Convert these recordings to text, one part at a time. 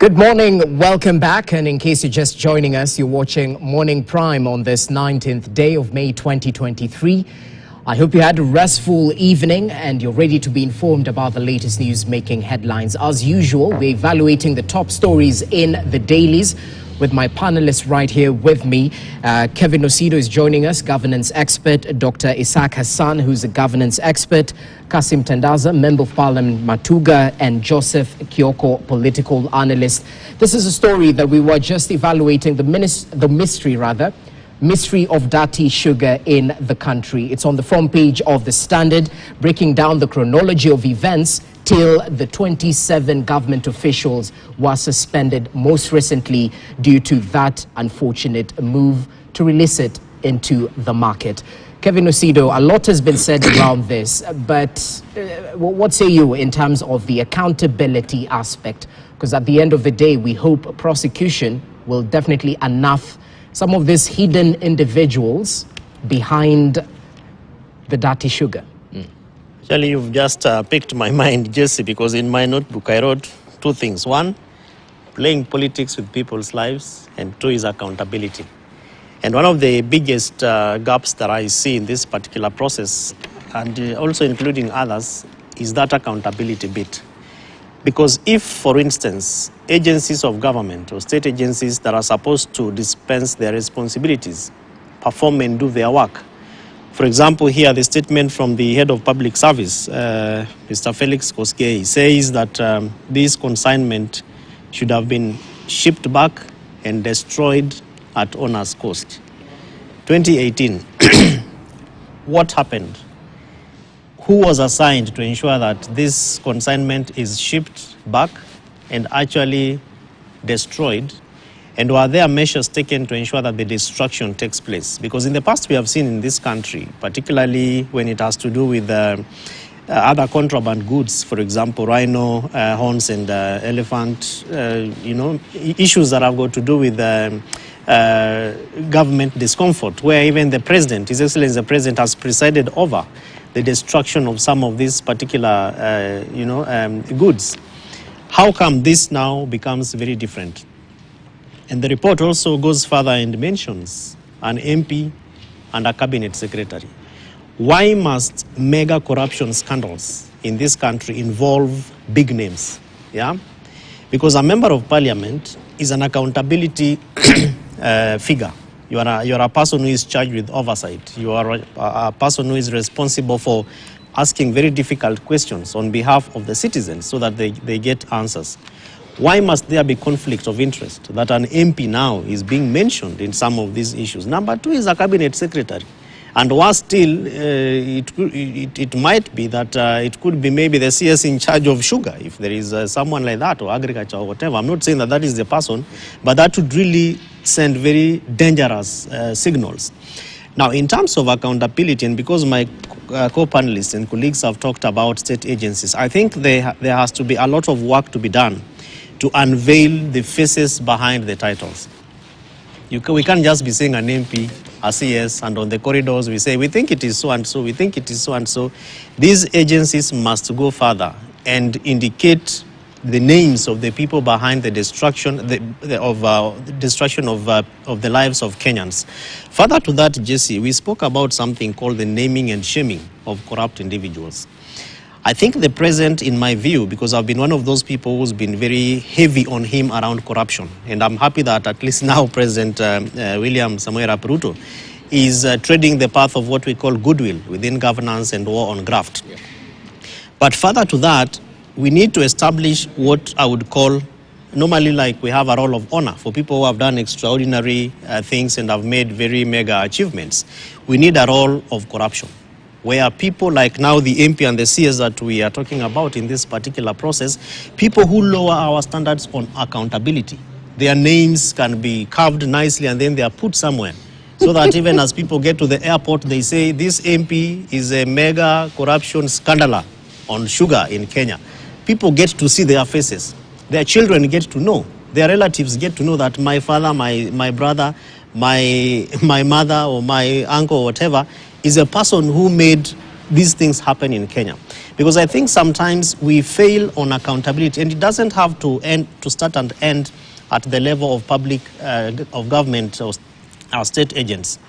Good morning, welcome back, and in case you're just joining us, you're watching Morning Prime on this 19th day of May 2023. I hope you had a restful evening and you're ready to be informed about the latest news making headlines. As usual, we're evaluating the top stories in the dailies with my panelists right here with me. Kevin Osido is joining us, governance expert, Dr. Isaac Hassan, who's a governance expert, Kasim Tandaza, Member of Parliament Matuga, and Joseph Kioko, political analyst. This is a story that we were just evaluating, the mystery of dirty sugar in the country. It's on the front page of The Standard, breaking down the chronology of events till the 27 government officials were suspended most recently due to that unfortunate move to release it into the market. Kevin Osido, a lot has been said around this, but what say you in terms of the accountability aspect? Because at the end of the day, we hope prosecution will definitely unearth some of these hidden individuals behind the dirty sugar. Actually, you've just picked my mind, Jesse, because in my notebook I wrote two things. One, playing politics with people's lives, and two is accountability. And one of the biggest gaps that I see in this particular process, and also including others, is that accountability bit. Because if, for instance, agencies of government or state agencies that are supposed to dispense their responsibilities perform and do their work, for example, here the statement from the head of public service, Mr. Felix Koskei, says that this consignment should have been shipped back and destroyed at owner's cost. 2018, what happened? Who was assigned to ensure that this consignment is shipped back and actually destroyed? And were there measures taken to ensure that the destruction takes place? Because in the past we have seen in this country, particularly when it has to do with other contraband goods, for example, rhino horns and elephant, issues that have got to do with government discomfort, where even the president, His Excellency the President, has presided over the destruction of some of these particular, goods. How come this now becomes very different? And the report also goes further and mentions an MP and a cabinet secretary. Why must mega corruption scandals in this country involve big names? Yeah, because a member of parliament is an accountability figure. You are a person who is charged with oversight. You are a person who is responsible for asking very difficult questions on behalf of the citizens so that they get answers. Why must there be conflict of interest that an MP now is being mentioned in some of these issues? Number two is a cabinet secretary. And worse still, it might be that it could be maybe the CS in charge of sugar, if there is someone like that, or agriculture or whatever. I'm not saying that that is the person, but that would really send very dangerous signals. Now, in terms of accountability, and because my co-panelists and colleagues have talked about state agencies, I think there has to be a lot of work to be done to unveil the faces behind the titles. We can't just be saying an MP, a CS, and on the corridors we say, we think it is so and so, we think it is so and so. These agencies must go further and indicate the names of the people behind the destruction of the lives of Kenyans. Further to that, Jesse, we spoke about something called the naming and shaming of corrupt individuals. I think the president, in my view, because I've been one of those people who's been very heavy on him around corruption, and I'm happy that at least now President William Samoei Arap Ruto is treading the path of what we call goodwill within governance and war on graft. Yeah. But further to that, we need to establish what I would call, normally like we have a roll of honor for people who have done extraordinary things and have made very mega achievements. We need a roll of corruption, where people like now the MP and the CS that we are talking about in this particular process, people who lower our standards on accountability, their names can be carved nicely and then they are put somewhere. So that even as people get to the airport, they say this MP is a mega corruption scandaler on sugar in Kenya. People get to see their faces. Their children get to know. Their relatives get to know that my father, my brother, my mother or my uncle or whatever is a person who made these things happen in Kenya. Because I think sometimes we fail on accountability, and it doesn't have to start and end at the level of public, of government or our state agents.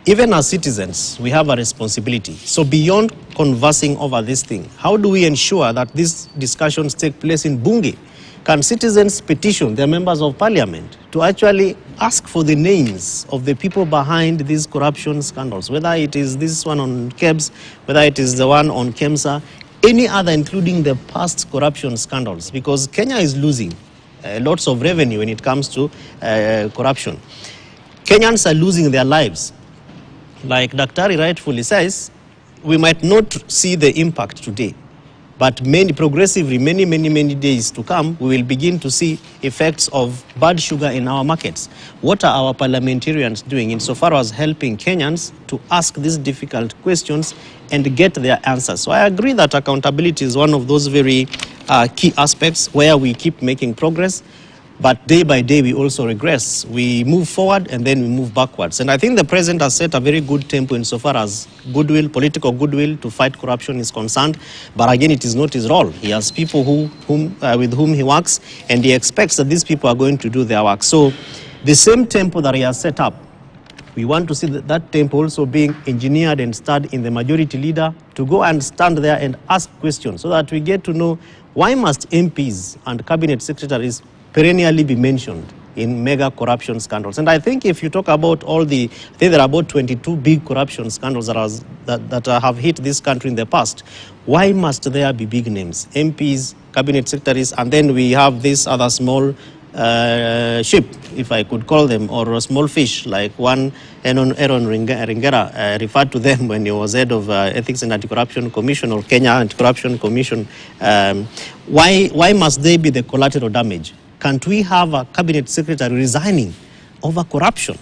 Even as citizens, we have a responsibility. So beyond conversing over this thing, how do we ensure that these discussions take place in Bunge? Can citizens petition their members of parliament to actually ask for the names of the people behind these corruption scandals, whether it is this one on KEBS, whether it is the one on KEMSA, any other, including the past corruption scandals, because Kenya is losing lots of revenue when it comes to corruption. Kenyans are losing their lives. Like Daktari rightfully says, we might not see the impact today, but progressively, many days to come, we will begin to see effects of bad sugar in our markets. What are our parliamentarians doing insofar as helping Kenyans to ask these difficult questions and get their answers? So I agree that accountability is one of those very key aspects where we keep making progress, but day by day we also regress. We move forward and then we move backwards. And I think the president has set a very good tempo insofar as goodwill, political goodwill to fight corruption is concerned. But again, it is not his role. He has people with whom he works, and he expects that these people are going to do their work. So the same tempo that he has set up, we want to see that tempo also being engineered and stirred in the majority leader to go and stand there and ask questions so that we get to know why must MPs and cabinet secretaries perennially be mentioned in mega corruption scandals. And I think if you talk about I think there are about 22 big corruption scandals that have hit this country in the past. Why must there be big names? MPs, cabinet secretaries, and then we have this other small ship, if I could call them, or a small fish, like one Aaron Ringera referred to them when he was head of Ethics and Anti-Corruption Commission or Kenya Anti-Corruption Commission. Why must they be the collateral damage? Can't we have a cabinet secretary resigning over corruption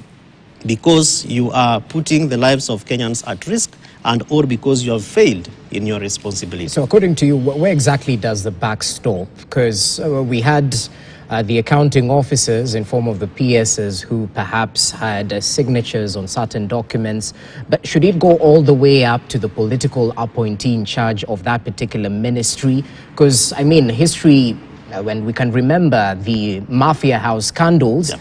because you are putting the lives of Kenyans at risk and or because you have failed in your responsibility? So according to you, where exactly does the buck stop? Because we had the accounting officers in form of the PSs who perhaps had signatures on certain documents, but should it go all the way up to the political appointee in charge of that particular ministry? Because, I mean, history, when we can remember the mafia house scandals,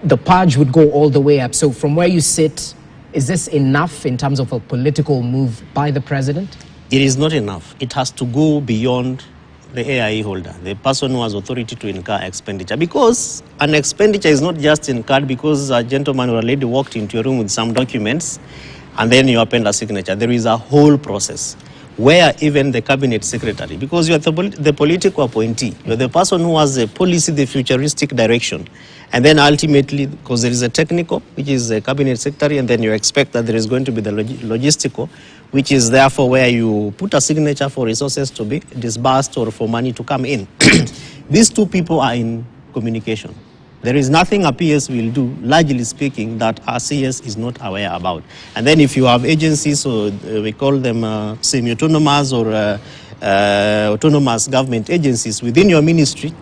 the purge would go all the way up. So from where you sit, is this enough in terms of a political move by the president? It is not enough. It has to go beyond the AIE holder, the person who has authority to incur expenditure. Because an expenditure is not just incurred because a gentleman or a lady walked into your room with some documents and then you append a signature. There is a whole process where even the cabinet secretary, because you are the political appointee, you are the person who has the policy, the futuristic direction. And then ultimately, because there is a technical, which is the cabinet secretary, and then you expect that there is going to be the logistical, which is therefore where you put a signature for resources to be disbursed or for money to come in. These two people are in communication. There is nothing a PS will do, largely speaking, that a CS is not aware about. And then if you have agencies, or we call them semi-autonomous or autonomous government agencies within your ministry,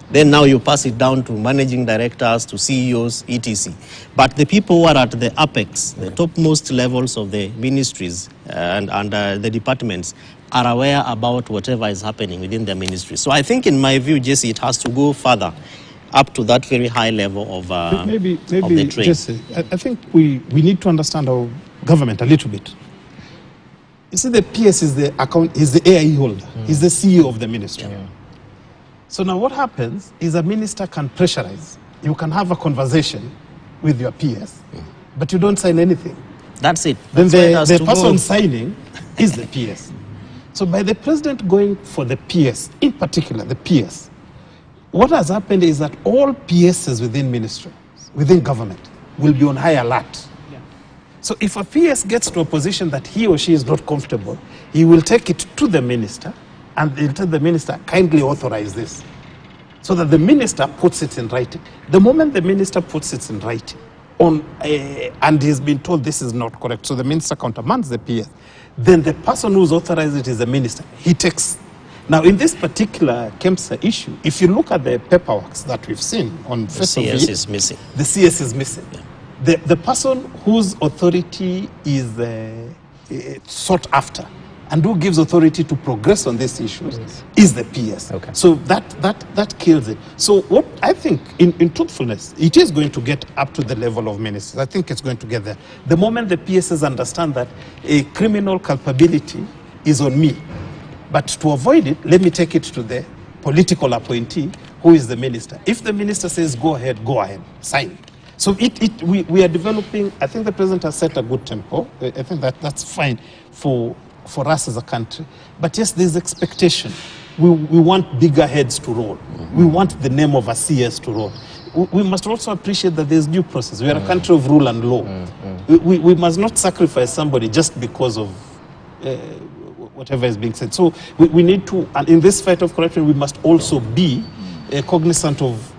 then now you pass it down to managing directors, to CEOs, etc. But the people who are at the apex, the topmost levels of the ministries and the departments are aware about whatever is happening within the ministry. So I think, in my view, Jesse, it has to go further, up to that very high level of maybe of the trade. Jesse, I think we need to understand our government a little bit. You see, the PS is the AIE holder, is the CEO of the ministry. Yeah. So now what happens is a minister can pressurize. You can have a conversation with your PS, but you don't sign anything. That's it. Then the person signing is the PS. So by the president going for the PS, in particular the PS, what has happened is that all PSs within ministry, within government, will be on high alert. Yeah. So if a PS gets to a position that he or she is not comfortable, he will take it to the minister and he'll tell the minister, kindly authorize this. So that the minister puts it in writing. The moment the minister puts it in writing, and he's been told this is not correct, so the minister countermands the PS, then the person who's authorized it is the minister. He takes. Now, in this particular KEMSA issue, if you look at the paperwork that we've seen on the CS is missing. The CS is missing. Yeah. The person whose authority is sought after and who gives authority to progress on these issues is the PS. Okay. So that kills it. So what I think, in truthfulness, it is going to get up to the level of ministers. I think it's going to get there. The moment the PSs understand that a criminal culpability is on me, but to avoid it, let me take it to the political appointee, who is the minister. If the minister says, go ahead, sign. So we are developing, I think the president has set a good tempo. I think that's fine for us as a country. But yes, there's expectation. We want bigger heads to roll. We want the name of a CS to roll. We must also appreciate that there's due process. We are a country of rule and law. We must not sacrifice somebody just because of whatever is being said. So we need to, and in this fight of corruption, we must also be cognizant of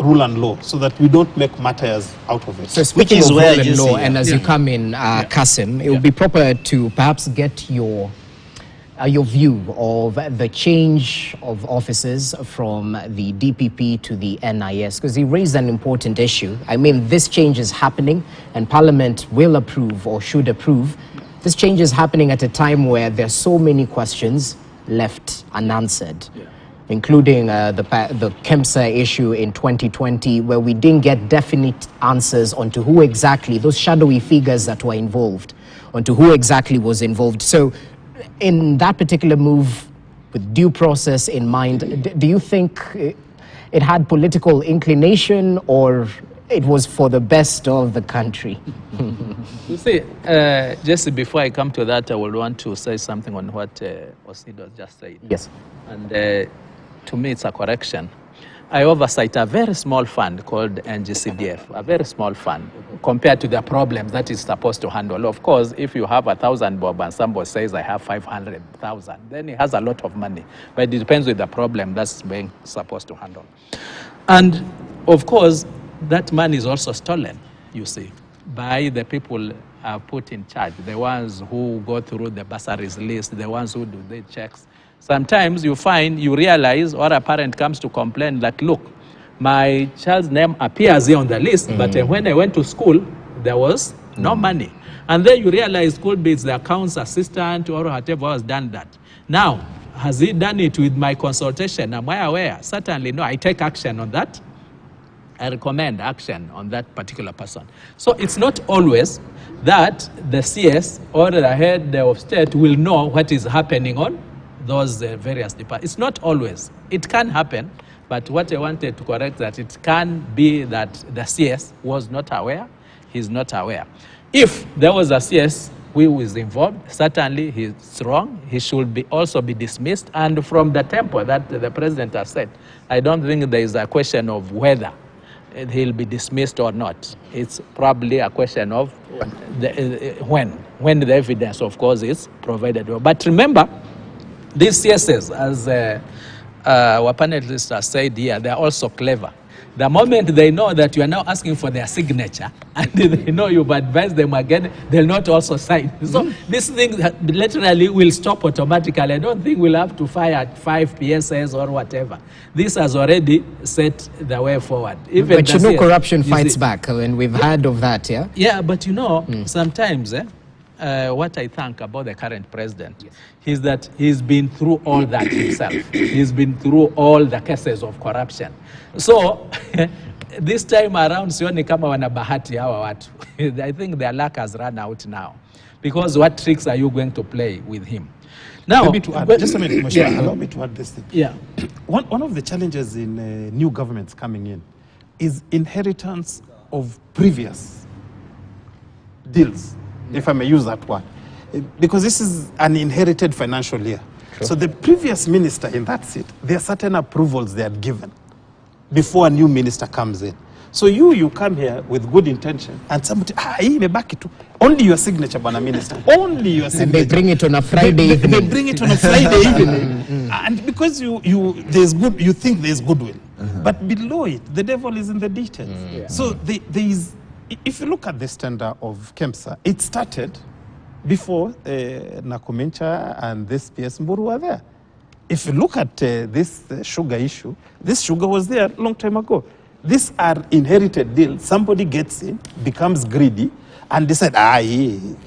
rule and law so that we don't make matters out of it. So speaking of rule and law, and as you come in, Kasim, it would be proper to perhaps get your view of the change of officers from the DPP to the NIS, because he raised an important issue. I mean, this change is happening and Parliament will approve or should approve. This change is happening at a time where there are so many questions left unanswered, including the KEMSA issue in 2020, where we didn't get definite answers onto who exactly, those shadowy figures that were involved, onto who exactly was involved. So in that particular move, with due process in mind, do you think it had political inclination or it was for the best of the country? You see, just before I come to that, I would want to say something on what Osido just said. Yes. And to me, it's a correction. I oversight a very small fund called NGCDF, a very small fund compared to the problems that is supposed to handle. Of course, if you have 1,000 bob and somebody says I have 500,000, then he has a lot of money. But it depends on the problem that's being supposed to handle. And of course, that money is also stolen, you see, by the people put in charge, the ones who go through the bursaries list, the ones who do the checks. Sometimes you realize, or a parent comes to complain that, look, my child's name appears here on the list, but when I went to school, there was no money. And then you realize could be it's the accounts assistant or whatever has done that. Now, has he done it with my consultation? Am I aware? Certainly no, I take action on that. I recommend action on that particular person. So it's not always that the CS or the head of state will know what is happening on those various departments. It's not always. It can happen, but what I wanted to correct that it can be that the CS was not aware, he's not aware. If there was a CS who was involved, certainly he's wrong, he should also be dismissed. And from the tempo that the president has said, I don't think there is a question of whether he'll be dismissed or not. It's probably a question of when the evidence, of course, is provided. But remember, these CSs, as our panelists have said here, they're also clever. The moment they know that you are now asking for their signature, and they know you've advised them again, they'll not also sign. So this thing literally will stop automatically. I don't think we'll have to fire 5 PSS or whatever. This has already set the way forward. Even but you know, corruption fights back, and we've heard of that, yeah? Yeah, but you know, sometimes what I think about the current president is that he's been through all that himself. He's been through all the cases of corruption. So this time around, sioni kama wana bahati hawa watu. I think their luck has run out now. Because what tricks are you going to play with him? Now, maybe to add, just a minute, Moshe, allow me to add this thing. Yeah. One of the challenges in new governments coming in is inheritance of previous deals, if I may use that word, because this is an inherited financial year. Sure. So the previous minister in that seat, there are certain approvals they had given before a new minister comes in. So you come here with good intention and somebody, hii imebaki tu. Only your signature, Bwana Minister. Only your signature. And they bring it on a Friday evening. They bring it on a Friday evening. And because you think there's goodwill. But below it, the devil is in the details. So there is, if you look at this tender of KEMSA, it started before Nakumincha and this PS Mburu were there. If you look at this sugar issue, this sugar was there a long time ago. These are inherited deals. Somebody gets in, becomes greedy, and decide,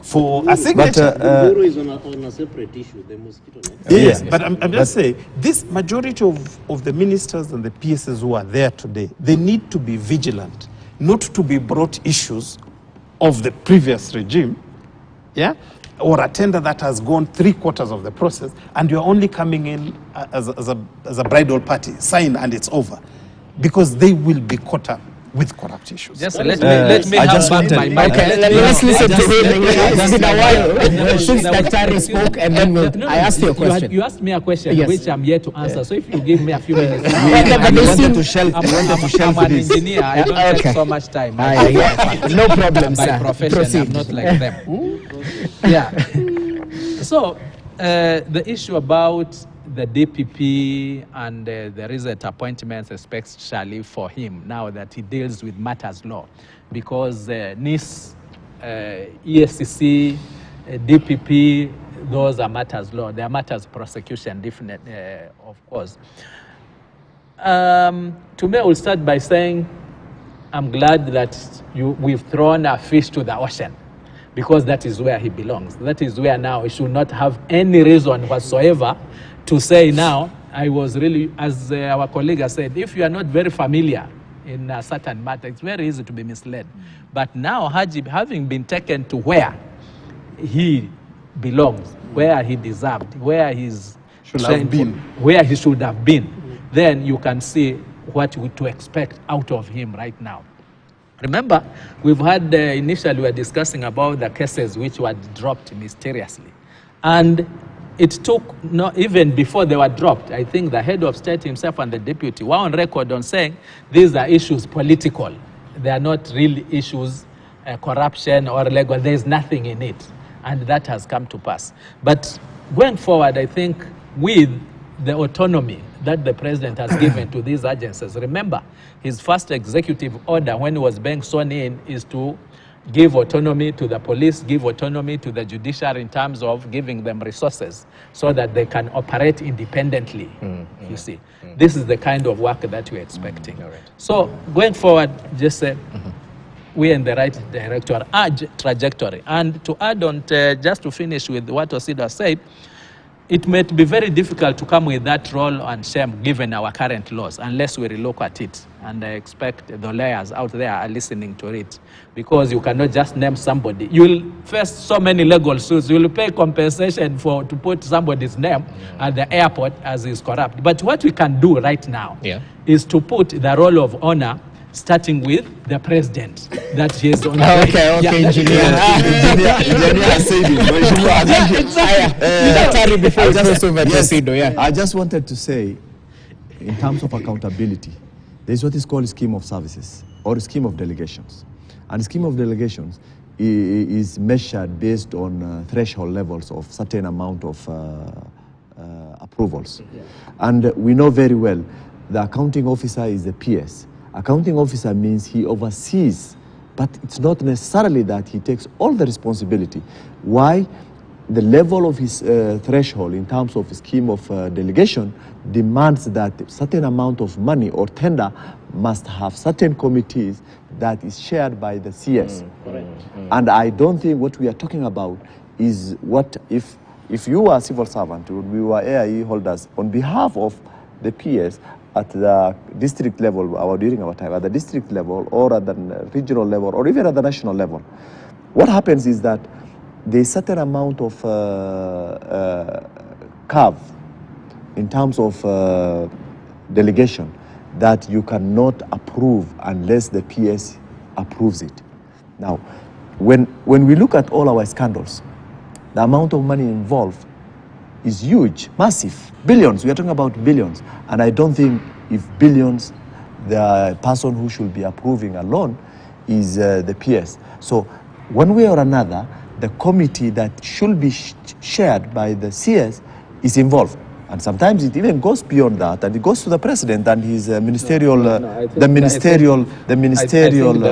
for a signature. Bureau is on a separate issue, the mosquito net. Yes, but I'm just saying, this majority of the ministers and the PSs who are there today, they need to be vigilant, not to be brought issues of the previous regime, yeah, or a tender that has gone 3/4 of the process, and you're only coming in as a bridal party, sign and it's over, because they will be caught up with corrupt issues. Just let me have back my mic. Okay, let's listen to him. It's been a while since Daktari spoke, and then I asked you a question. You asked me a question, Yes. which I'm yet to answer. So if you give me a few minutes, But they wanted seem- to shelve I'm an this. engineer. I don't Okay. take so much time. No problem, By sir. profession, Proceed. I'm not like them. Yeah. So the issue about the DPP and the recent appointments, especially for him, now that he deals with matters law, because NIS, ESCC, DPP, those are matters law. They are matters prosecution, definite, of course. To me, I will start by saying I'm glad that we've thrown a fish to the ocean, because that is where he belongs. That is where now he should not have any reason whatsoever to say now, I was really, as our colleague has said, if you are not very familiar in a certain matter, it's very easy to be misled. But now, having been taken to where he belongs, where he deserved, where he's where he should have been, then you can see what to expect out of him right now. Remember, we've had, initially we were discussing about the cases which were dropped mysteriously. And it took, even before they were dropped, I think the head of state himself and the deputy were on record on saying these are issues political. They are not really issues, corruption or legal. There is nothing in it. And that has come to pass. But going forward, I think with the autonomy that the president has given to these agencies, remember, his first executive order when he was being sworn in is to give autonomy to the police, give autonomy to the judiciary in terms of giving them resources so that they can operate independently, you see. This is the kind of work that we're expecting. So going forward, just say, we're in the right trajectory. And to add on, just to finish with what Osido said, it might be very difficult to come with that role and shame given our current laws unless we relook at it. And I expect the lawyers out there are listening to it, because you cannot just name somebody. You will face so many legal suits. You will pay compensation to put somebody's name at the airport as is corrupt. But what we can do right now is to put the role of honor starting with the president. That he is on. Okay, engineer. I just wanted to say, in terms of accountability, there is what is called a scheme of services or a scheme of delegations. And the scheme of delegations is measured based on threshold levels of certain amount of approvals. And we know very well the accounting officer is the PS. Accounting officer means he oversees, but it's not necessarily that he takes all the responsibility. Why? The level of his threshold in terms of scheme of delegation demands that certain amount of money or tender must have certain committees that is shared by the CS. And I don't think what we are talking about is what if you are a civil servant, we were AIE holders, on behalf of the PS, at the district level, during our time, at the district level, or at the regional level, or even at the national level, what happens is that there's a certain amount of curve in terms of delegation that you cannot approve unless the PS approves it. Now, when we look at all our scandals, the amount of money involved is huge, massive, billions. We are talking about billions. And I don't think if billions, the person who should be approving alone is the PS. So one way or another, the committee that should be shared by the CS is involved. And sometimes it even goes beyond that, and it goes to the president and his ministerial, I think,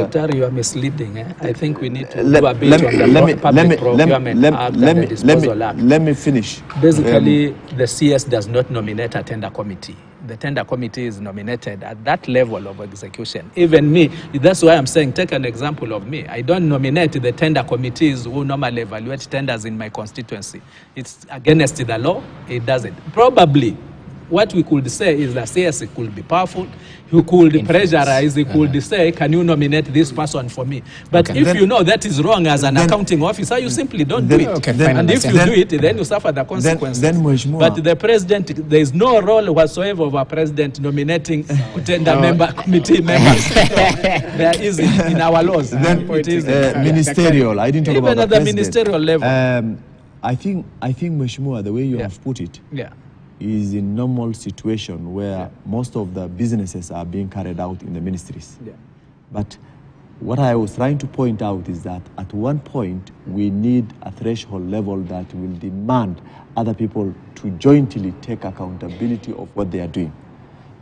Dr. you are misleading. I think we need to do a bit on the Public Procurement Act and the Disposal Act. Let me finish. Basically, the CS does not nominate a tender committee. the tender committee is nominated at that level of execution. Even me, that's why I'm saying, take an example of me. I don't nominate the tender committees who normally evaluate tenders in my constituency. It's against the law, it doesn't. Probably, what we could say is that CS could be powerful, he could pressurize, he could say, can you nominate this person for me? But if you know that is wrong as an accounting officer, you simply don't do it. And if you do it, then you suffer the consequences. But the president, there is no role whatsoever of a president nominating tender member, committee members. There is in our laws. It is ministerial. I didn't talk even about at the ministerial level. I think Mheshimiwa, the way you have put it, is in normal situation where most of the businesses are being carried out in the ministries. But what I was trying to point out is that at one point we need a threshold level that will demand other people to jointly take accountability of what they are doing.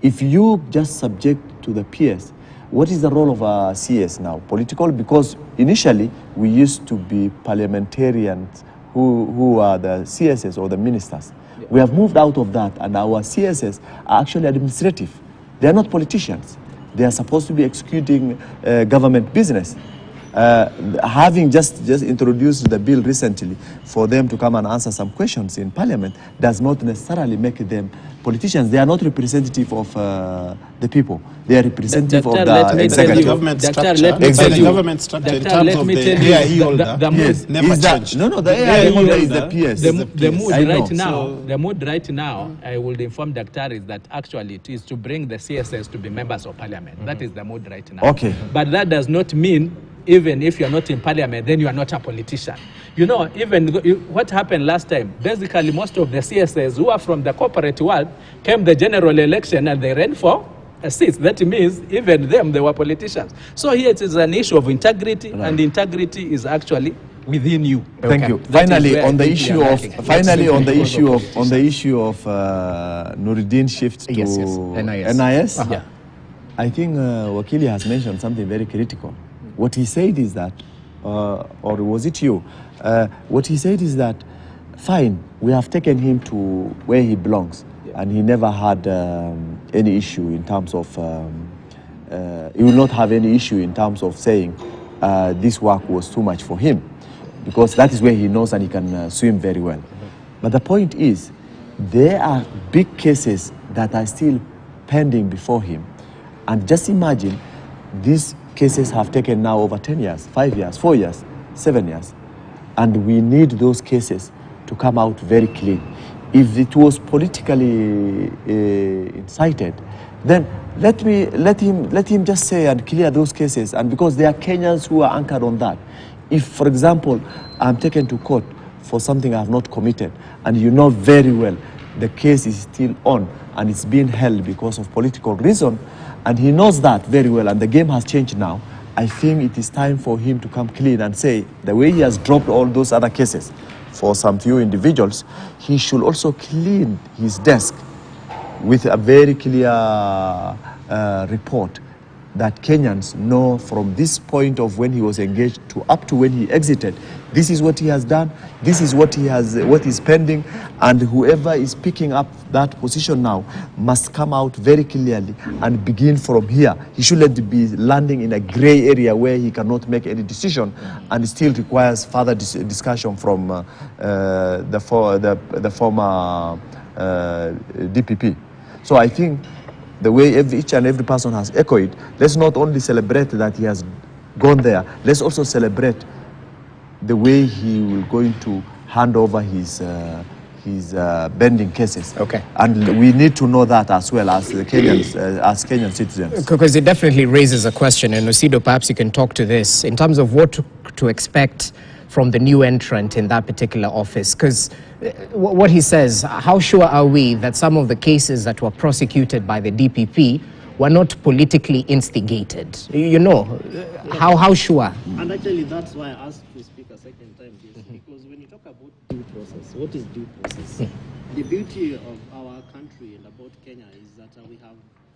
If you just subject to the peers, what is the role of a CS now? Political? Because initially we used to be parliamentarians who are the CSs or the ministers. We have moved out of that, and our CSs are actually administrative. They are not politicians. They are supposed to be executing government business. Having just introduced the bill recently for them to come and answer some questions in parliament does not necessarily make them politicians. They are not representative of the people. They are representative of the executive. Government structure in terms of the AIE holder never changed. No, the AIE holder is the PS. The mood right now, I will inform Dr. is that actually it is to bring the CSS to be members of parliament. That is the mood right now. Okay. But that does not mean even if you're not in parliament, then you are not a politician. You know, even what happened last time, basically most of the CSS who are from the corporate world came the general election and they ran for a seat. That means even them, they were politicians. So here it is an issue of integrity, and integrity is actually within you. Thank you. Finally, on the issue of Nuruddin shift to NIS. I think Wakili has mentioned something very critical. What he said is that, or was it you? What he said is that, fine, we have taken him to where he belongs, and he never had any issue in terms of, he will not have any issue in terms of saying this work was too much for him, because that is where he knows and he can swim very well. But the point is, there are big cases that are still pending before him. And just imagine, these cases have taken now over 10 years, 5 years, 4 years, 7 years. And we need those cases to come out very clean. If it was politically incited, then let him just say and clear those cases. And because there are Kenyans who are anchored on that. If, for example, I'm taken to court for something I have not committed, and you know very well the case is still on and it's being held because of political reason, and he knows that very well, and the game has changed now, I think it is time for him to come clean and say, the way he has dropped all those other cases for some few individuals, he should also clean his desk with a very clear report that Kenyans know from this point of when he was engaged to up to when he exited, this is what he has done, this is what is pending, and whoever is picking up that position now must come out very clearly and begin from here. He shouldn't be landing in a gray area where he cannot make any decision, and it still requires further discussion from the former DPP. So I think the way each and every person has echoed, let's not only celebrate that he has gone there, let's also celebrate the way he will going to hand over his bending cases. Okay. And we need to know that as well as the Kenyans, as Kenyan citizens. Because it definitely raises a question, and Osido, perhaps you can talk to this, in terms of what to expect from the new entrant in that particular office. Because what he says, how sure are we that some of the cases that were prosecuted by the DPP were not politically instigated? You know, how sure? And actually, that's why I asked to speak a second time, because when you talk about due process, what is due process? The beauty of our country and about Kenya is that we have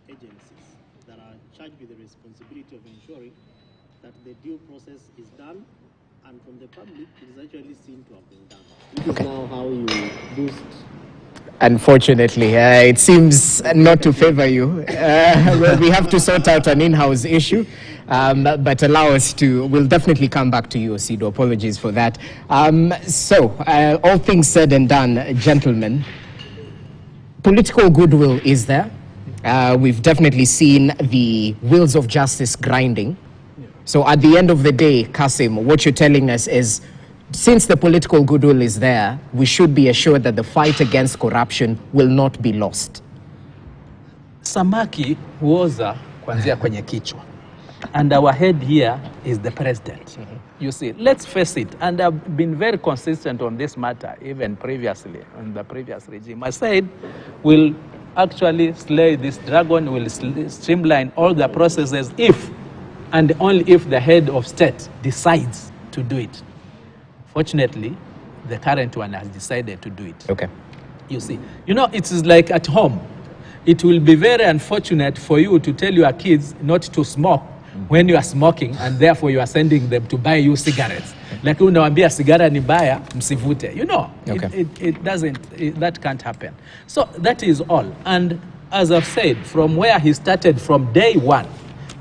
agencies that are charged with the responsibility of ensuring that the due process is done, and from the public, it is actually seen to have been done. This is now how you boost Unfortunately, it seems not to favor you. Well, we have to sort out an in-house issue, but allow us to, we'll definitely come back to you, Osido. Apologies for that. All things said and done, gentlemen, political goodwill is there. We've definitely seen the wheels of justice grinding. So at the end of the day, Kasim, what you're telling us is, since the political goodwill is there, we should be assured that the fight against corruption will not be lost. Samaki huoza kuanzia kwenye kichwa. And our head here is the president. You see, let's face it, and I've been very consistent on this matter, even previously, in the previous regime. I said, we'll actually slay this dragon, we'll streamline all the processes if, and only if the head of state decides to do it. Fortunately, the current one has decided to do it. Okay. You see, you know, it is like at home. It will be very unfortunate for you to tell your kids not to smoke when you are smoking, and therefore you are sending them to buy you cigarettes. Like unawambia sigara ni baya, msivute. You know, okay. That can't happen. So that is all. And as I've said, from where he started from day one,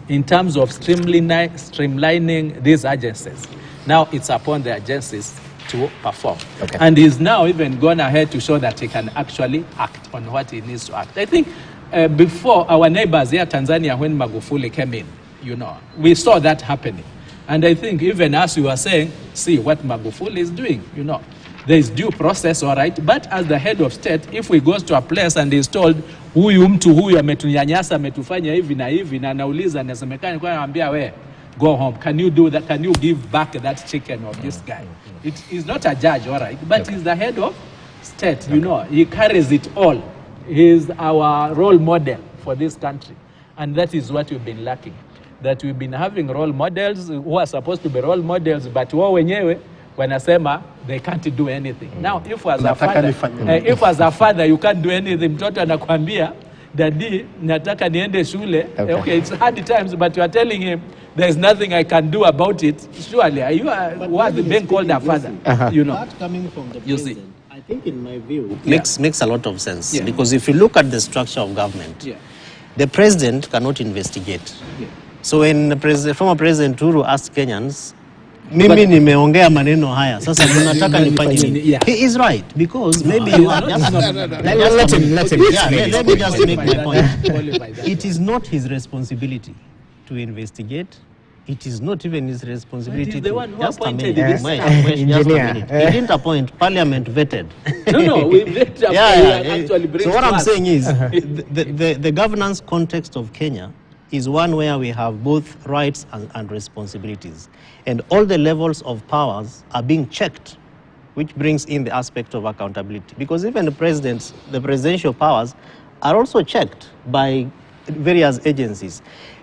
in terms of streamlining these agencies, now it's upon the agencies to perform. Okay. And he's now even gone ahead to show that he can actually act on what he needs to act. I think before our neighbors here, Tanzania, when Magufuli came in, you know, we saw that happening. And I think even as you were saying, see what Magufuli is doing, you know. There is due process, all right, but as the head of state, if we goes to a place and is told, huyu mtu huyu ametunyanyasa, ametufanya hivi na hivi, na anauliza, nasemekani kwa anambia we, go home. Can you do that? Can you give back that chicken of this guy? It is not a judge, all right, but he's the head of state, you know. He carries it all. He's our role model for this country. And that is what we've been lacking. That we've been having role models who are supposed to be role models, but wao wenyewe wanasema they can't do anything. Now, if as a father you can't do anything, mtoto anakuambia, Daddy, nataka niende shule. Okay, it's hard times, but you are telling him, there's nothing I can do about it. Surely, you are being called a father. You know. That coming from the You president, see. I think in my view, Yeah. makes a lot of sense. Yeah. Because if you look at the structure of government, the president cannot investigate. So when former President Uhuru asked Kenyans, mimi nimeongea maneno haya, sasa tunataka nifanye nini? He is right, because maybe you are just not... Let me just make my point. It is not his responsibility to investigate. It is not even his responsibility the to... one who Just a appointed minute. this Just a minute. He didn't appoint, Parliament vetted. No, we vetted actually brings So what I'm us. saying is, the governance context of Kenya is one where we have both rights and responsibilities. And all the levels of powers are being checked, which brings in the aspect of accountability. Because even the presidential powers are also checked by various agencies.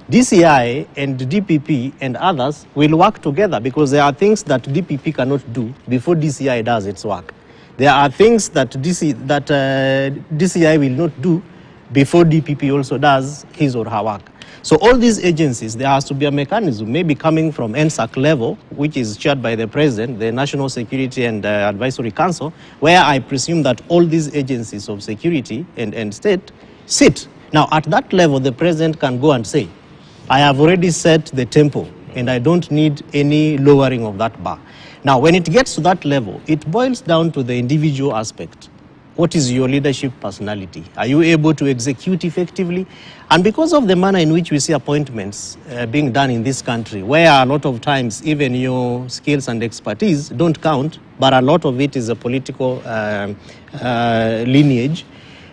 DCI and DPP and others will work together, because there are things that DPP cannot do before DCI does its work. There are things that DCI will not do before DPP also does his or her work. So all these agencies, there has to be a mechanism, maybe coming from NSAC level, which is chaired by the President, the National Security and Advisory Council, where I presume that all these agencies of security and state sit. Now, at that level, the President can go and say, I have already set the tempo, and I don't need any lowering of that bar. Now, when it gets to that level, it boils down to the individual aspect. What is your leadership personality? Are you able to execute effectively? And because of the manner in which we see appointments being done in this country, where a lot of times even your skills and expertise don't count, but a lot of it is a political lineage,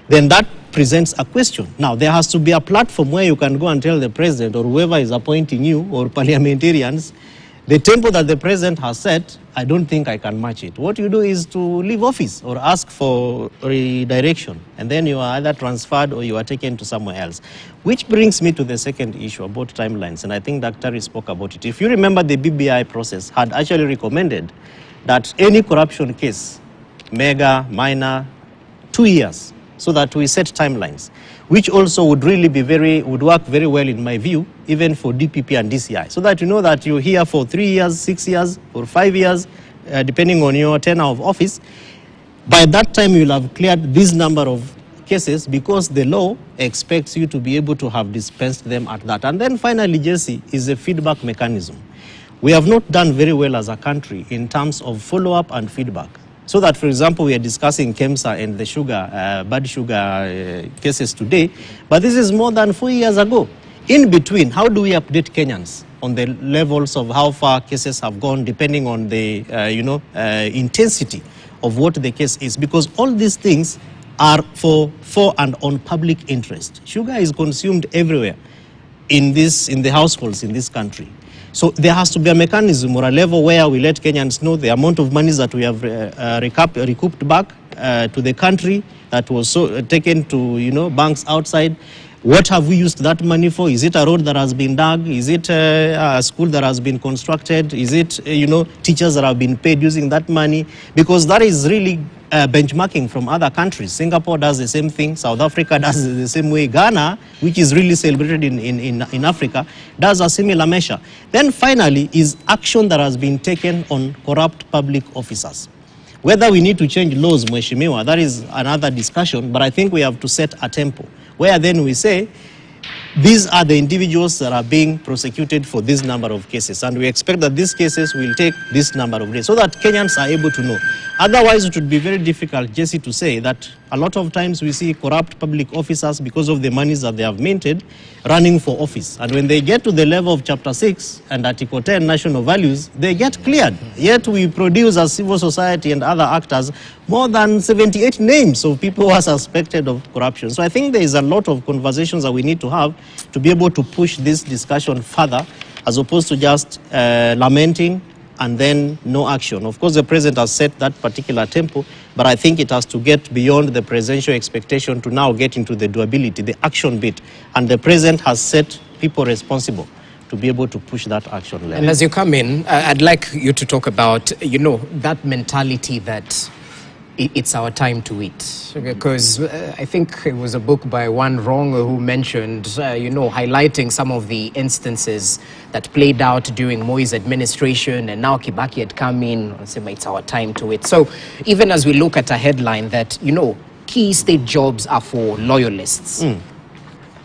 then that presents a question. Now, there has to be a platform where you can go and tell the president or whoever is appointing you or parliamentarians, the tempo that the president has set, I don't think I can match it. What you do is to leave office or ask for redirection, and then you are either transferred or you are taken to somewhere else. Which brings me to the second issue about timelines, and I think Dr. spoke about it. If you remember, the BBI process had actually recommended that any corruption case, mega, minor, 2 years, so that we set timelines, which also would really be would work very well in my view, even for DPP and DCI, so that you know that you're here for 3 years, 6 years, or 5 years, depending on your tenure of office. By that time, you'll have cleared this number of cases because the law expects you to be able to have dispensed them at that. And then finally, Jesse, is a feedback mechanism. We have not done very well as a country in terms of follow-up and feedback. So that, for example, we are discussing KEMSA and the sugar, bad sugar cases today, but this is more than 4 years ago. In between, how do we update Kenyans on the levels of how far cases have gone, depending on the intensity of what the case is? Because all these things are for and on public interest. Sugar is consumed everywhere in the households in this country. So there has to be a mechanism or a level where we let Kenyans know the amount of monies that we have recouped back to the country that was taken to banks outside. What have we used that money for? Is it a road that has been dug? Is it a school that has been constructed? Is it teachers that have been paid using that money? Because that is really benchmarking from other countries. Singapore does the same thing. South Africa does it the same way. Ghana, which is really celebrated in Africa, does a similar measure. Then finally is action that has been taken on corrupt public officers. Whether we need to change laws, Mheshimiwa, that is another discussion, but I think we have to set a tempo where then we say, these are the individuals that are being prosecuted for this number of cases, and we expect that these cases will take this number of days so that Kenyans are able to know. Otherwise, it would be very difficult, Jesse, to say that a lot of times we see corrupt public officers because of the monies that they have minted running for office. And when they get to the level of Chapter 6 and Article 10 national values, they get cleared. Yet we produce as civil society and other actors more than 78 names of people who are suspected of corruption. So I think there is a lot of conversations that we need to have to be able to push this discussion further, as opposed to just lamenting and then no action. Of course, the president has set that particular tempo, but I think it has to get beyond the presidential expectation to now get into the doability, the action bit. And the president has set people responsible to be able to push that action level. And as you come in, I'd like you to talk about, that mentality that it's our time to eat. Because I think it was a book by one Wrong who mentioned, highlighting some of the instances that played out during Moi's administration, and now Kibaki had come in and said, it's our time to eat. So even as we look at a headline that, key state jobs are for loyalists,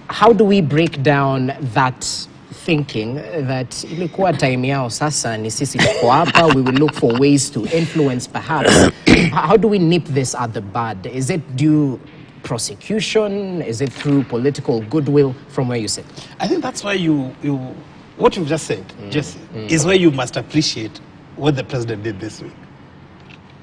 how do we break down that thinking that ilikuwa time yao sasa ni sisi tuko hapa, we will look for ways to influence perhaps? How do we nip this at the bud? Is it due prosecution? Is it through political goodwill from where you sit? I think that's why what you've just said, Jesse, is where you must appreciate what the president did this week.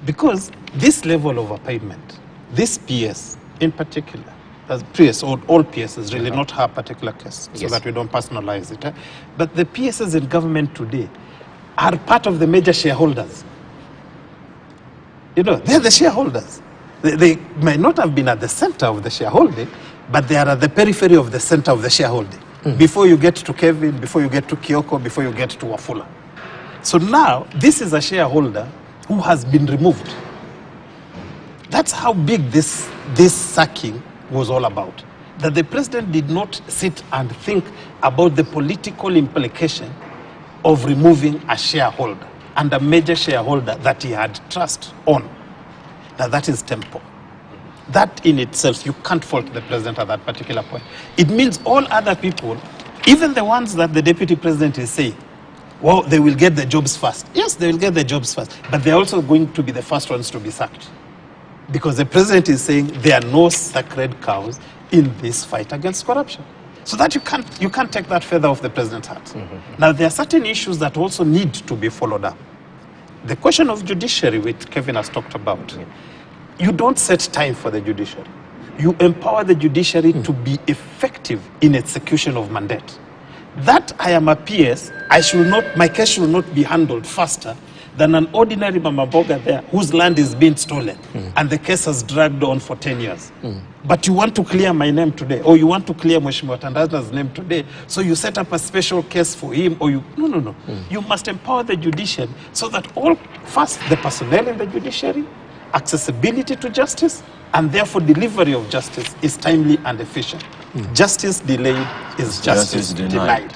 Because this level of appointment, this PS in particular, as PS or all PSs, really not her particular case, so that we don't personalize it. But the PSs in government today are part of the major shareholders. They're the shareholders. They may not have been at the center of the shareholding, but they are at the periphery of the center of the shareholding. Before you get to Kevin, before you get to Kioko, before you get to Wafula. So now, this is a shareholder who has been removed. That's how big this sacking was all about. That the president did not sit and think about the political implication of removing a shareholder and a major shareholder that he had trust on. Now that is tempo. That in itself, you can't fault the president at that particular point. It means all other people, even the ones that the deputy president is saying, well, they will get the jobs first. Yes, they will get the jobs first, but they're also going to be the first ones to be sacked. Because the president is saying there are no sacred cows in this fight against corruption. So that you can't take that feather off the president's hat. Now, there are certain issues that also need to be followed up. The question of judiciary, which Kevin has talked about, you don't set time for the judiciary. You empower the judiciary to be effective in execution of mandate. That I am a PS, my case should not be handled faster than an ordinary Mama Boga there whose land is being stolen and the case has dragged on for 10 years. But you want to clear my name today, or you want to clear Mheshimiwa Tandaza's name today, so you set up a special case for him, or no. You must empower the judiciary so that first, the personnel in the judiciary, accessibility to justice, and therefore delivery of justice is timely and efficient. Justice delayed is justice denied.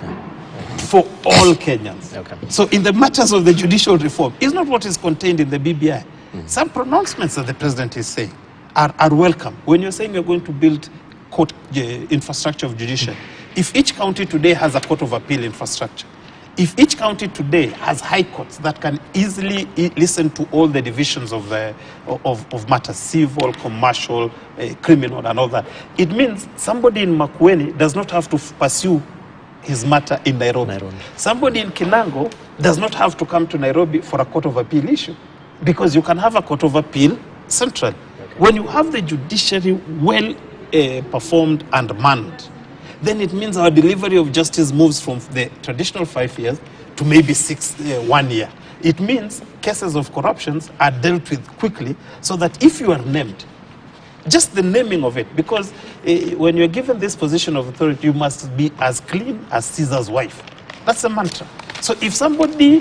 For all Kenyans. So in the matters of the judicial reform, it's not what is contained in the BBI. Some pronouncements that the president is saying are welcome. When you're saying you're going to build court infrastructure of judiciary, if each county today has a court of appeal infrastructure, if each county today has high courts that can easily listen to all the divisions of matters, civil, commercial, criminal, and all that, it means somebody in Makueni does not have to pursue his matter in Nairobi. Somebody in Kinango does not have to come to Nairobi for a court of appeal issue, because you can have a court of appeal central. When you have the judiciary well performed and manned, then it means our delivery of justice moves from the traditional 5 years to maybe 1 year. It means cases of corruptions are dealt with quickly, so that if you are named, just the naming of it, because when you're given this position of authority, you must be as clean as Caesar's wife. That's a mantra. So if somebody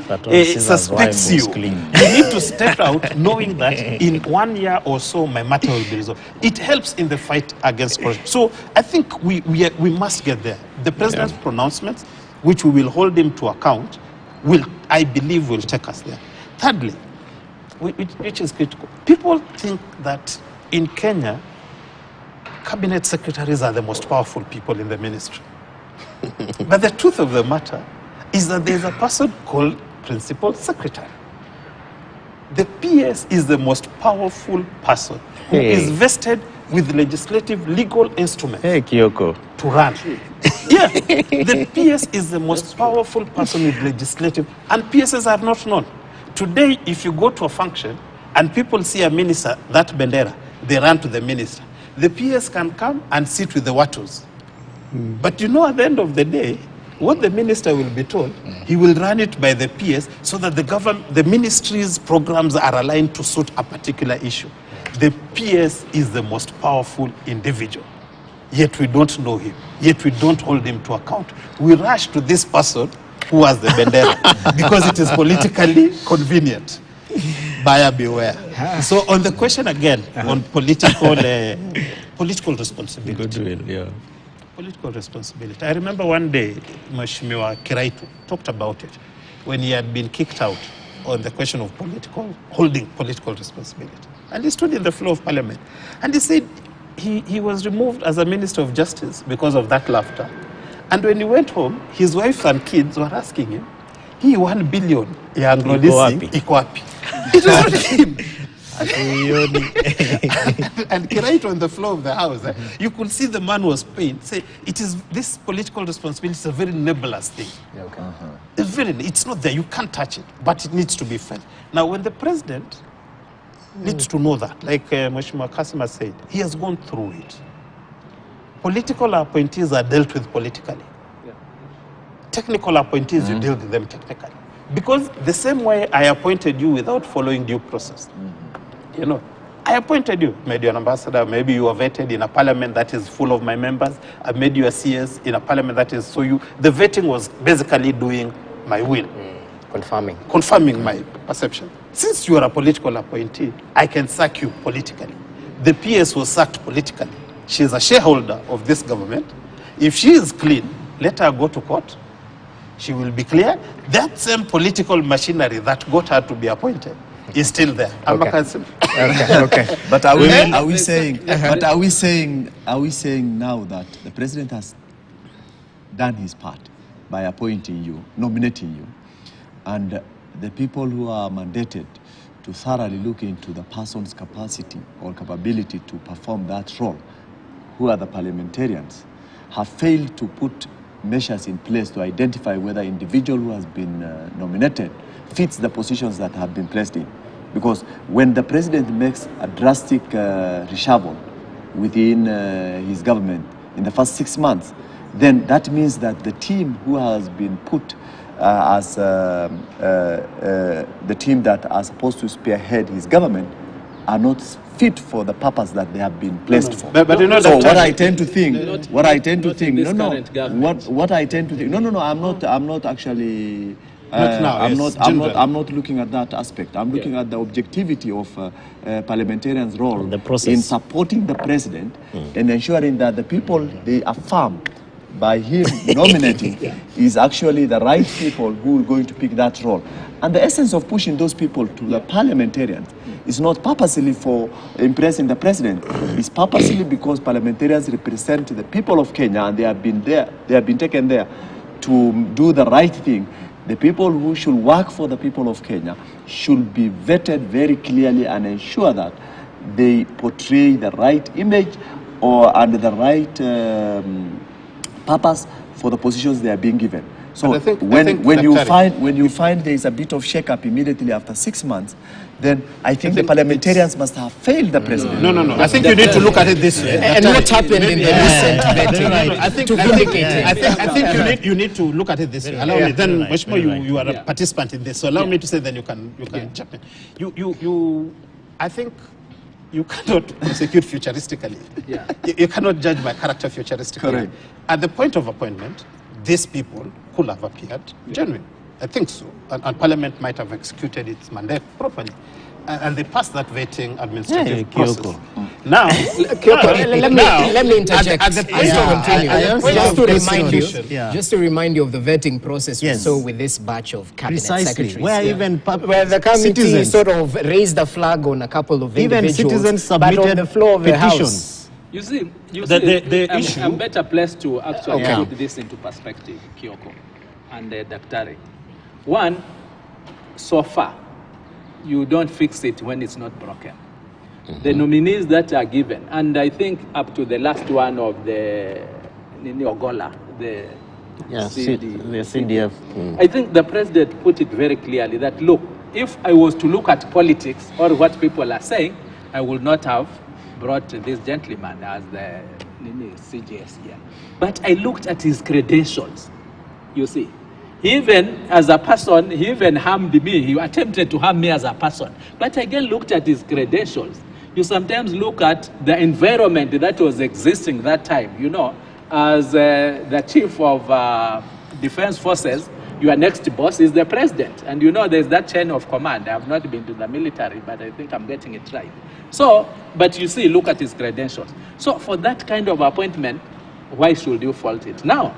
suspects you, you need to step out knowing that in 1 year or so, my matter will be resolved. It helps in the fight against corruption. So I think we must get there. The president's pronouncements, which we will hold him to account, I believe will take us there. Thirdly, which is critical, people think that in Kenya, cabinet secretaries are the most powerful people in the ministry. But the truth of the matter is that there's a person called principal secretary. The PS is the most powerful person who is vested with legislative legal instruments to run. Yeah, the PS is the most powerful person with legislative, and PSs are not known. Today, if you go to a function and people see a minister, that bendera, they run to the minister. The PS can come and sit with the Watus. But you know, at the end of the day, what the minister will be told, he will run it by the PS so that the ministry's programs are aligned to suit a particular issue. The PS is the most powerful individual, yet we don't know him, yet we don't hold him to account. We rush to this person who has the bendera because it is politically convenient. Buyer beware. So on the question again, on political responsibility. Goodwill, yeah. Political responsibility. I remember one day, Mheshimiwa Kiraitu talked about it when he had been kicked out on the question of holding political responsibility. And he stood in the floor of parliament. And he said he was removed as a Minister of Justice because of that laughter. And when he went home, his wife and kids were asking him, he 1 billion, iko wapi? It was not him. And Kiraitu on the floor of the house, you could see the man was pained. Say, it is this political responsibility is a very nebulous thing. It's not there. You can't touch it, but it needs to be felt. Now, when the president needs to know that, like Mheshimiwa Kasima said, he has gone through it. Political appointees are dealt with politically. Technical appointees, you deal with them technically. Because the same way I appointed you without following due process. You know, I appointed you, made you an ambassador, maybe you are vetted in a parliament that is full of my members. I made you a CS in a parliament that is, the vetting was basically doing my will. Confirming my perception. Since you are a political appointee, I can sack you politically. The PS was sacked politically. She is a shareholder of this government. If she is clean, let her go to court. She will be clear. That same political machinery that got her to be appointed is still there. Okay. But are we saying now that the president has done his part by appointing you, nominating you, and the people who are mandated to thoroughly look into the person's capacity or capability to perform that role, who are the parliamentarians, have failed to put measures in place to identify whether individual who has been nominated fits the positions that have been placed in? Because when the president makes a drastic reshuffle within his government in the first 6 months, then that means that the team who has been put as the team that are supposed to spearhead his government are not fit for the purpose that they have been placed for. But you know, so what I tend to think, I'm not actually. I'm not looking at that aspect. I'm looking at the objectivity of parliamentarians' role in supporting the president and ensuring that the people, they affirm by him nominating is actually the right people who are going to pick that role. And the essence of pushing those people to the parliamentarians is not purposely for impressing the president. It's purposely because parliamentarians represent the people of Kenya, and they have been taken there to do the right thing. The people who should work for the people of Kenya should be vetted very clearly and ensure that they portray the right image and the right purpose for the positions they are being given. So when you find there is a bit of shake-up immediately after 6 months, then I think the parliamentarians must have failed the president. No. I think you need to look at it this way. And what happened in the recent vetting? I think you need to look at it this way. Allow me. Then, Mheshimiwa, you are a participant in this, so allow me to say. Then you can jump in. I think you cannot prosecute futuristically. Yeah. You cannot judge my character futuristically. Correct. At the point of appointment, these people could have appeared genuine. I think so. And Parliament might have executed its mandate properly. And they passed that vetting administrative process. Now, let me interject. Just to remind you of the vetting process we saw with this batch of cabinet secretaries. Where the committee sort of raised the flag on a couple of individuals, citizens submitted but on the floor of the House. You see, the issue. I'm better placed to actually put this into perspective, Kioko and Daktari. One, so far, you don't fix it when it's not broken. The nominees that are given, and I think up to the last one of the Ogola, the CDF. I think the president put it very clearly that, look, if I was to look at politics or what people are saying, I would not have brought this gentleman as the CJS here. But I looked at his credentials, you see. Even as a person, he even harmed me. He attempted to harm me as a person. But again, looked at his credentials. You sometimes look at the environment that was existing that time. You know, as the chief of defense forces, your next boss is the president. And you know, there's that chain of command. I have not been to the military, but I think I'm getting it right. So, but you see, look at his credentials. So for that kind of appointment, why should you fault it? Now,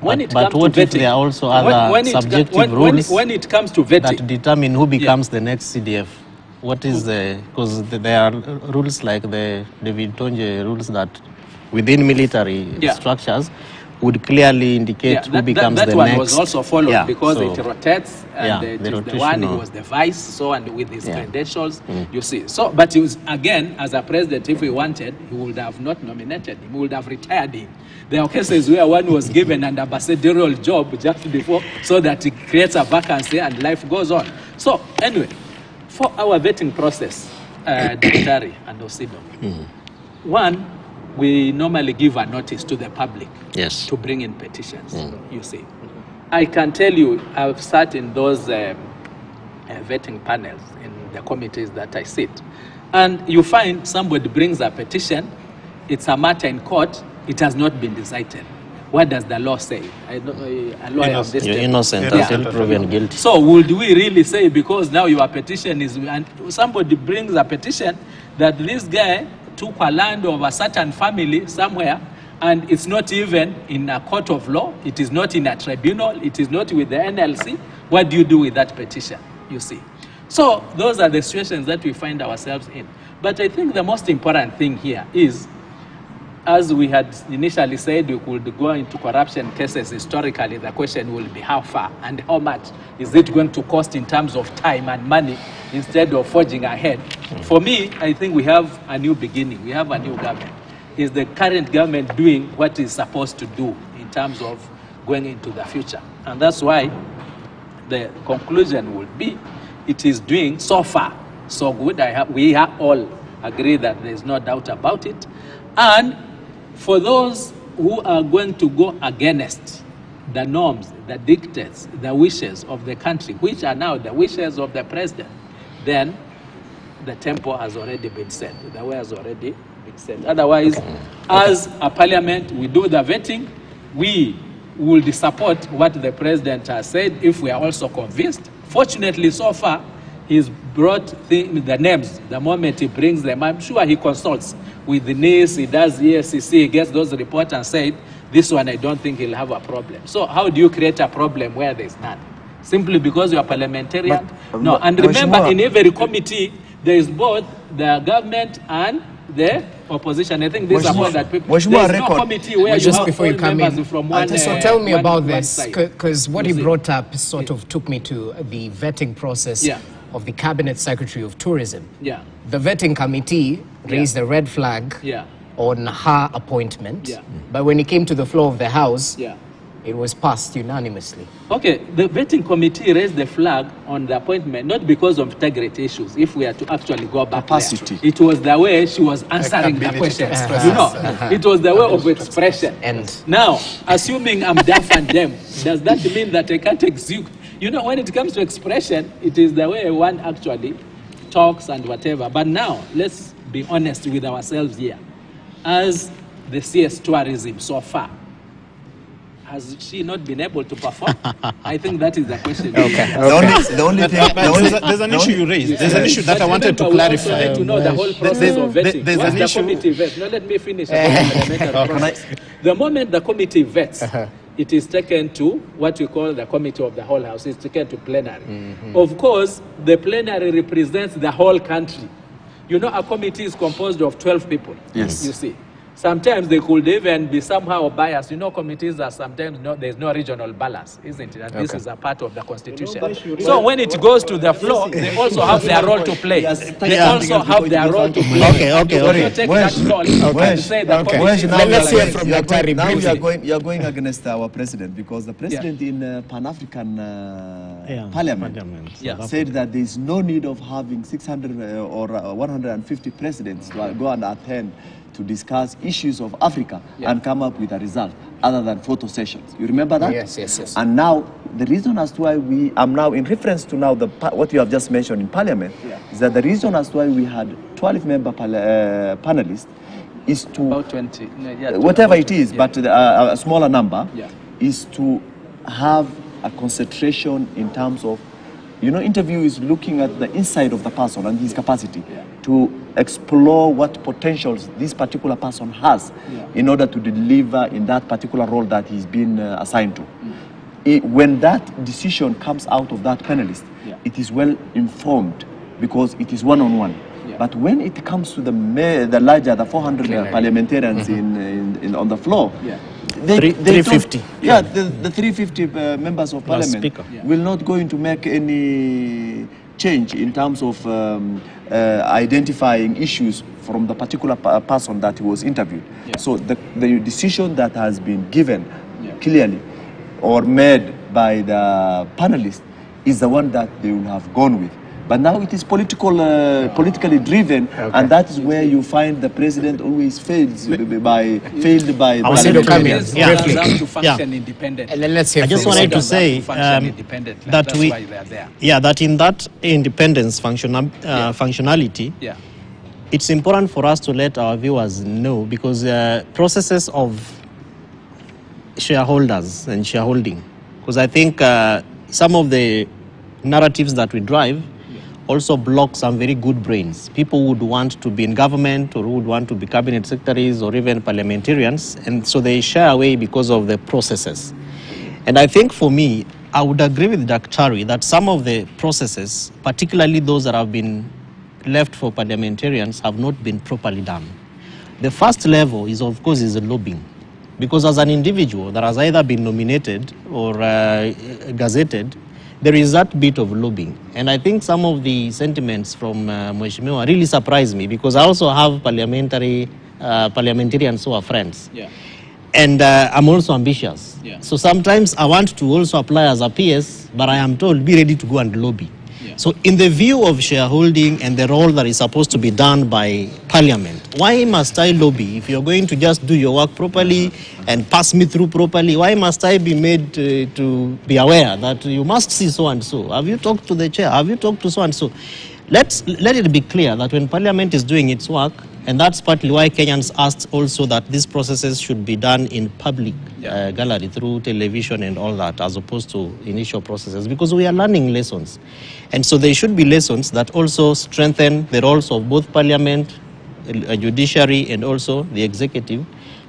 when it comes to vetting, if there are also other subjective rules when it comes to vetting that determine who becomes the next CDF? What is because there are rules like the David Tonje rules that within military structures would clearly indicate who becomes the next. That one was also followed because it rotates, and the one who was the vice, so and with his credentials, you see. So, but he was, again, as a president, if he wanted, he would have not nominated him, he would have retired him. There are cases where one was given an ambassadorial job just before, so that it creates a vacancy and life goes on. So, anyway, for our vetting process, Daktari and Osido, one, we normally give a notice to the public to bring in petitions, you see. I can tell you, I've sat in those vetting panels in the committees that I sit. And you find somebody brings a petition, it's a matter in court, it has not been decided. What does the law say? You're innocent until proven guilty. So would we really say, because now your petition is, and somebody brings a petition that this guy took a land of a certain family somewhere, and it's not even in a court of law, it is not in a tribunal, it is not with the NLC, what do you do with that petition, you see? So those are the situations that we find ourselves in. But I think the most important thing here is, as we had initially said, we could go into corruption cases historically. The question will be how far and how much is it going to cost in terms of time and money instead of forging ahead. For me, I think we have a new beginning. We have a new government. Is the current government doing what it's supposed to do in terms of going into the future? And that's why the conclusion will be it is doing so far so good. We all agree that there's no doubt about it. And for those who are going to go against the norms, the dictates, the wishes of the country, which are now the wishes of the president, then the tempo has already been set. The way has already been set. Otherwise, as a parliament, we do the vetting. We will support what the president has said if we are also convinced. Fortunately, so far, he's brought the names. The moment he brings them, I'm sure he consults with the NIS, he does ESCC, he gets those reports and said, This one, I don't think he'll have a problem. So how do you create a problem where there's none? Simply because you're parliamentarian? No, and remember, in every committee, there is both the government and the opposition. I think this is about that people. There's no committee where you just have before all you come members in, from one so tell me about this, side. because what he brought up sort of took me to the vetting process of the Cabinet Secretary of Tourism. Yeah. The vetting committee raised the red flag on her appointment, but when it came to the floor of the House, it was passed unanimously. Okay, the vetting committee raised the flag on the appointment, not because of integrity issues, if we are to actually go back capacity. There. It was the way she was answering the questions. You know, it was the way of expression. And now, assuming I'm deaf and dumb, does that mean that I can't execute? You know, when it comes to expression, it is the way one actually talks and whatever. But now, let's be honest with ourselves here. As the CS tourism so far, has she not been able to perform? I think that is the question. Okay. The only thing, there's an issue you raised. There's an issue that I wanted to clarify. We also need to know the whole process of vetting. There's Once an the issue. committee vets, now let me finish about the parliamentary process. The moment the committee vets, it is taken to what we call the committee of the whole house. It's taken to plenary. Of course, the plenary represents the whole country. You know, a committee is composed of 12 people. Yes. You see. Sometimes they could even be somehow biased. You know, committees are sometimes there's no regional balance, isn't it? And this is a part of the constitution. So when it goes to the floor, they also have their role to play. They also have their role to play. Okay. Take that role and say the committee. Let's hear from Daktari now briefly. you're going against our president, because the president in Pan-African Parliament said that there is no need of having 600 or 150 presidents to go and attend to discuss issues of Africa and come up with a result other than photo sessions. You remember that? Yes. And now, the reason as to why I'm now, in reference to now what you have just mentioned in Parliament, is that the reason as to why we had 12-member panelists is to, about 20, whatever it is, but a smaller number, is to have a concentration in terms of, you know, interview is looking at the inside of the person and his capacity to explore what potentials this particular person has in order to deliver in that particular role that he's been assigned to. When that decision comes out of that panelist, it is well informed because it is one-on-one. But when it comes to the larger, the 400 parliamentarians on the floor, they 350. The 350 members of parliament will not going to make any change in terms of identifying issues from the particular person that was interviewed. So the decision that has been given clearly or made by the panelists is the one that they will have gone with. But now it is politically driven, and that is where you find the president always failed by I was to come here. To function independently. And then let's hear I just from wanted to say that we, why they are there. that in that independence functionality, it's important for us to let our viewers know, because processes of shareholders and shareholding, because I think some of the narratives that we drive also block some very good brains. People would want to be in government or would want to be cabinet secretaries or even parliamentarians, and so they shy away because of the processes. And I think for me, I would agree with Daktari that some of the processes, particularly those that have been left for parliamentarians, have not been properly done. The first level is, of course, is lobbying. Because as an individual that has either been nominated or gazetted, there is that bit of lobbying. And I think some of the sentiments from Mheshimiwa really surprised me, because I also have parliamentarians who are friends. And I'm also ambitious. So sometimes I want to also apply as a PS, but I am told, be ready to go and lobby. So in the view of shareholding and the role that is supposed to be done by Parliament, why must I lobby? If you're going to just do your work properly and pass me through properly, why must I be made to be aware that you must see so-and-so? Have you talked to the chair? Have you talked to so-and-so? Let it be clear that when Parliament is doing its work, and that's partly why Kenyans asked also that these processes should be done in public gallery through television and all that, as opposed to initial processes, because we are learning lessons. And so there should be lessons that also strengthen the roles of both Parliament, judiciary, and also the executive,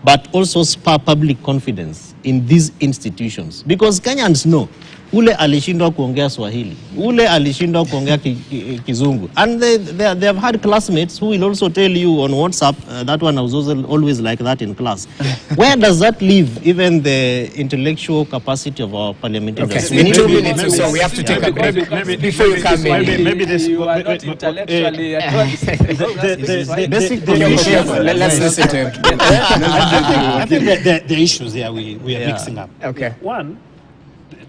but also spur public confidence in these institutions. Because Kenyans know, ule alishindwa kuongea Swahili, ule alishindwa kuongea Kizungu. And they have had classmates who will also tell you on WhatsApp, that one was also always like that in class. Where does that leave even the intellectual capacity of our parliamentarians? Okay, in 2 minutes, so we have to take a break before you come in. Maybe this... You are not intellectually advanced. Let's listen to him. I think the issues here we are mixing up. Okay. One,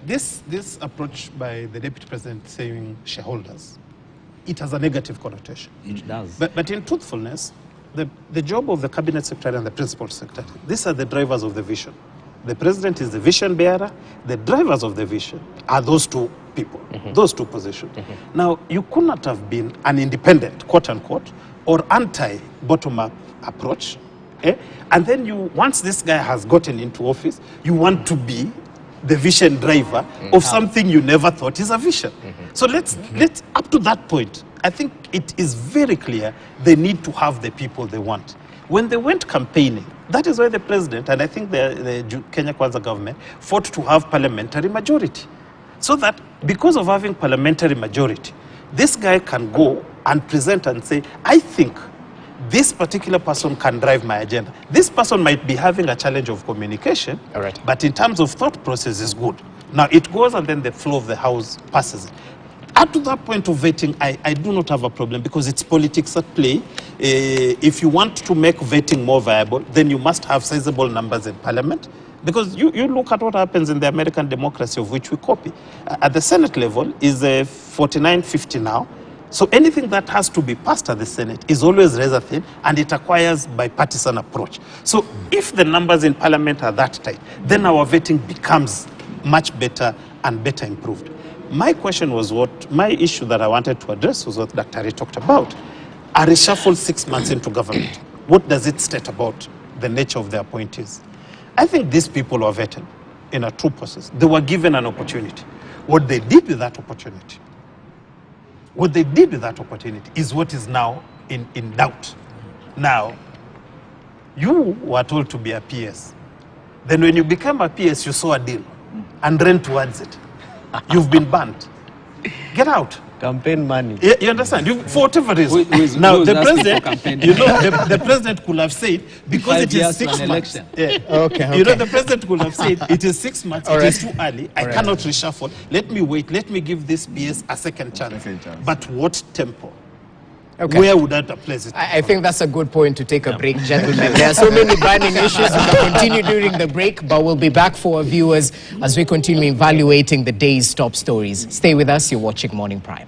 this approach by the Deputy President saying shareholders, it has a negative connotation. It does. But in truthfulness, the job of the Cabinet Secretary and the Principal Secretary, these are the drivers of the vision. The President is the vision bearer. The drivers of the vision are those two people, those two positions. Now, you could not have been an independent, quote unquote, or anti-bottom-up approach. And then once this guy has gotten into office, you want to be the vision driver of something you never thought is a vision. So let's up to that point, I think it is very clear they need to have the people they want. When they went campaigning, that is why the president, and I think the Kenya Kwanza government, fought to have parliamentary majority. So that because of having parliamentary majority, this guy can go and present and say, I think this particular person can drive my agenda. This person might be having a challenge of communication, but in terms of thought process is good. Now it goes and then the flow of the House passes it. Up to that point of vetting, I do not have a problem because it's politics at play. If you want to make vetting more viable, then you must have sizable numbers in Parliament. Because you look at what happens in the American democracy of which we copy. At the Senate level is 49-50 now. So anything that has to be passed at the Senate is always razor thin, and it acquires bipartisan approach. So if the numbers in Parliament are that tight, then our vetting becomes much better and better improved. My question was my issue that I wanted to address was what Dr. Ari talked about. A reshuffle 6 months into government, what does it state about the nature of the appointees? I think these people were vetted in a true process. They were given an opportunity. What they did with that opportunity, is what is now in doubt. Now, you were told to be a PS. Then when you become a PS, you saw a deal and ran towards it. You've been banned. Get out. Campaign money. You understand? For whatever reason. Now, the president, the president could have said, because it is 6 months. Okay. The president could have said, it is 6 months, it is too early, I cannot reshuffle. Let me wait, let me give this PS a second chance. But what tempo? Okay. Where would that place it? I think that's a good point to take a break, gentlemen. There are so many burning issues. We'll continue during the break, but we'll be back for our viewers as we continue evaluating the day's top stories. Stay with us. You're watching Morning Prime.